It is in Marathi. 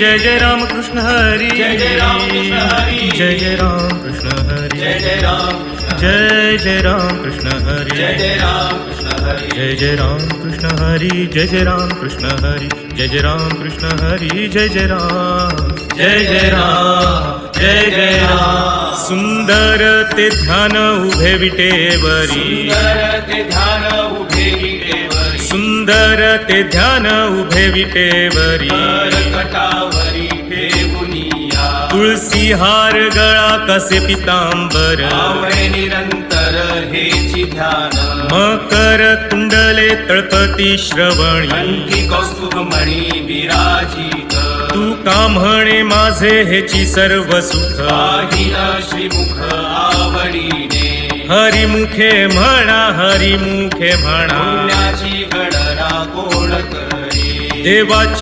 जय जय राम कृष्ण हरी, जय जय राम कृष्ण हरी, जय जय राम कृष्ण हरी, जय जय राम कृष्ण जय जय राम कृष्ण हरी, जय जय राम कृष्ण हरी, जय जय राम कृष्ण हरी, जय जय राम कृष्ण हरी, जय जय राम कृष्ण हरी, जय जय राम, जय जय राम, जय जय राम. सुंदर ते ध्यान उभे विटेवरी, सुंदर ते ध्यान उभे विटेवरी, सुंदर ते ध्यान उभे विटेवरी. कटावरी ठेवुनिया, तुळसी हार गळा कसे पितांबर, आवळे निरंतर हेची ध्यान. मकर कुंडले तळपती श्रवणी, कंठी कौस्तुभमणी विराजित, तू का म्हणे माझे हेची सर्व सुख. पाहिन श्रीमुख आवडीने, हरिमुखे म्हणा, हरिमुखे म्हणा, पुण्याची गणना कोण करी. देवाची